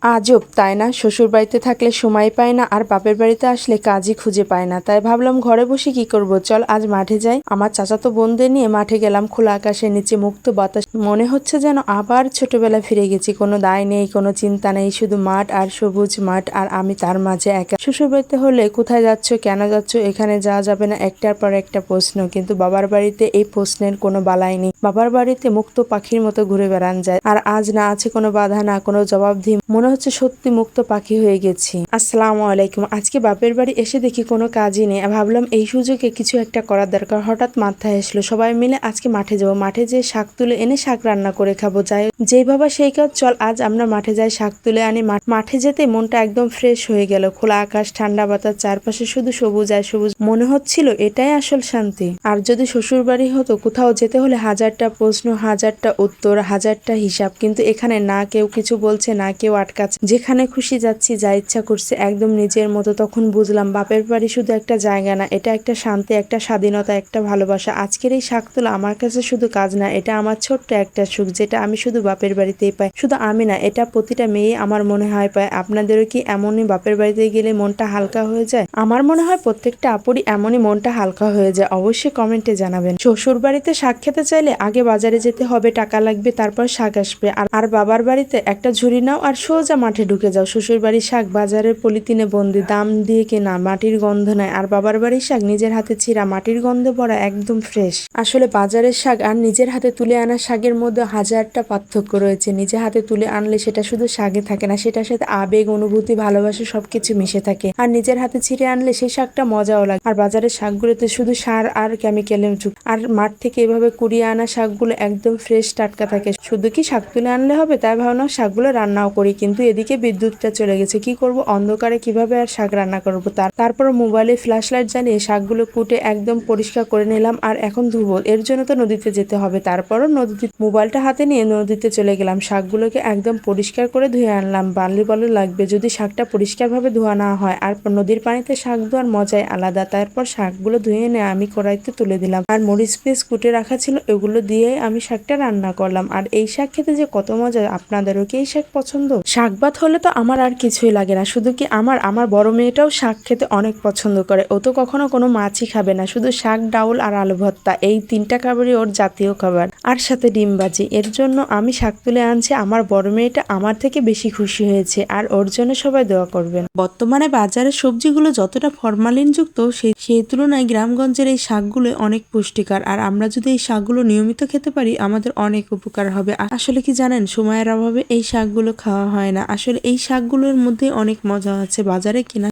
আজব তাই না? শ্বশুরবাড়িতে থাকলে সময় পায় না, আর বাপের বাড়িতে আসলে কাজই খুঁজে পায় না। তাই ভাবলাম ঘরে বসে কি করব, চল আজ মাঠে যাই। আমার চাচাতো বোনদের নিয়ে মাঠে গেলাম। খোলা আকাশের নিচে মুক্ত বাতাস, মনে হচ্ছে যেন আবার ছোটবেলায় ফিরে গেছি। কোনো দায় নেই, কোনো চিন্তা নেই, শুধু মাঠ আর সবুজ মাঠ, আর আমি তার মাঝে একা। শ্বশুরবাড়িতে হলে কোথায় যাচ্ছ, কেন যাচ্ছ, এখানে যাওয়া যাবে না, একটার পর একটা প্রশ্ন। কিন্তু বাবার বাড়িতে এই প্রশ্নের কোনো বালাই নেই। বাবার বাড়িতে মুক্ত পাখির মতো ঘুরে বেড়ান যায়। আর আজ না আছে কোনো বাধা, না কোনো জবাবদিহি, মনে হচ্ছে সত্যি মুক্ত পাখি হয়ে গেছি। আসসালামু আলাইকুম। আজকে বাপের বাড়ি এসে দেখি কোনো কাজই নেই। ভাবলাম এই সুযোগে কিছু একটা করার দরকার। হঠাৎ মাথায় আসলো সবাই মিলে আজকে মাঠে যাবো। মাঠে যেয়ে শাক তুলে এনে শাক রান্না করে খাবো। যাই যেই ভাবা সেই কাজ, চল আজ আমরা মাঠে যাই, শাক তুলে আনি। মাঠে যেতে মনটা একদম ফ্রেশ হয়ে গেল। খোলা আকাশ, ঠান্ডা বাতাস, চারপাশে শুধু সবুজ আর সবুজ। মনে হচ্ছিল এটাই আসল শান্তি। আর যদি শ্বশুর বাড়ি হতো, কোথাও যেতে হলে হাজারটা প্রশ্ন, হাজারটা উত্তর, হাজারটা হিসাব। কিন্তু এখানে না কেউ কিছু বলছে, না কেউ আটকাচ্ছে। যেখানে খুশি যাচ্ছি, যা ইচ্ছা করছে, একদম নিজের মতো। তখন বুঝলাম বাপের বাড়ি শুধু একটা জায়গা না, এটা একটা শান্তি, একটা স্বাধীনতা, একটা ভালোবাসা। আজকের এই শাক তোলা আমার কাছে শুধু কাজ না, এটা আমার ছোট্ট একটা সুখ, যেটা আমি শুধু বাপের বাড়িতেই পাই। শুধু আমি না, এটা প্রতিটা মেয়ে আমার মনে হয় পায়। আপনাদেরও কি এমনই বাপের বাড়িতে গেলে মনটা হালকা হয়ে যায়? আমার মনে হয় প্রত্যেকটা আপুরই এমনই মনটা হালকা হয়ে যায়। অবশ্যই কমেন্টে জানাবেন। শ্বশুর বাড়িতে শাক খেতে চাইলে আগে বাজারে যেতে হবে, টাকা লাগবে, তারপর শাক আসবে। আর বাবার বাড়িতে একটা ঝুড়ি নাও আর সোজা মাঠে ঢুকে যাও। শ্বশুর বাড়ির শাক বাজারের পলিথিনে বন্দি, দাম দিয়ে কেনা, মাটির গন্ধ নেয়। আর বাবার বাড়ির শাক নিজের হাতে ছিঁড়া, মাটির গন্ধে ভরা, একদম ফ্রেশ। আসলে বাজারের শাক আর নিজের হাতে তুলে আনা শাকের মধ্যে হাজারটা পার্থক্য রয়েছে। নিজে হাতে তুলে আনলে সেটা শুধু শাকে থাকে না, সেটার সাথে আবেগ, অনুভূতি, ভালোবাসা সবকিছু মিশে থাকে। আর নিজের হাতে ছিঁড়ে আনলে সেই শাকটা মজাও লাগে। আর বাজারের শাকগুলোতে শুধু সার আর কেমিক্যালের যুগ। আর মাঠ থেকে এভাবে কুড়িয়ে আনা শাকগুলো একদম ফ্রেশ, টাটকা থাকে। শুধু কি শাক তুলে আনলে হবে, তাই ভাবলাম শাকগুলো রান্নাও করি। কিন্তু এদিকে বিদ্যুৎটা চলে গেছে। কি করব, অন্ধকারে কিভাবে আর শাক রান্না করবো? তারপর মোবাইলে ফ্ল্যাশ লাইট জ্বালিয়ে শাকগুলো কুটে একদম পরিষ্কার করে নিলাম। আর এখন ধুবো, এর জন্য তো নদীতে যেতে হবে। তারপরও নদীতে মোবাইলটা হাতে নিয়ে নদীতে চলে গেলাম। শাকগুলোকে একদম পরিষ্কার করে ধুয়ে আনলাম। বালি বালু লাগবে যদি শাকটা পরিষ্কারভাবে ধোয়া না হয়। আর নদীর পানিতে শাক ধোয়ার মজাই আলাদা। তারপর শাকগুলো ধুয়ে এনে আমি কড়াইতে তুলে দিলাম। আর মরিচ পেঁয়াজ কুটে রাখা ছিল, এগুলো দিয়ে আমি শাকটা রান্না করলাম। আর এই শাক খেতে যে কত মজা! আপনাদেরও কি এই শাক পছন্দ? শাক ভাত হলে তো আমার আর কিছুই লাগে না। শুধু কি আমার বড় মেয়েটাও শাক খেতে অনেক পছন্দ করে। ও তো কখনো কোনো মাছই খাবে না, শুধু শাক, ডাউল আর আলু ভর্তা, এই তিনটা খাবারই ওর জাতীয় খাবার। আর সাথে ডিম ভাজি। এর জন্য আমি শাক তুলে আনছি। আমার বড় মেয়েটা আমার থেকে বেশি খুশি হয়েছে, আর ওর জন্য সবাই দোয়া করবেন। বর্তমানে বাজারের সবজিগুলো যতটা ফরমালিন যুক্ত, সেই তুলনায় গ্রামগঞ্জের এই শাকগুলো অনেক পুষ্টিকর। আর আমরা যদি এই শাকগুলো নিয়মিত খেতে পারি, আমাদের অনেক উপকার হবে। আসলে কি জানেন, সময়ের অভাবে এই শাকগুলো খাওয়া হয় না। আসলে এই শাকগুলোর মধ্যে অনেক মজা আছে। বাজারে কিনা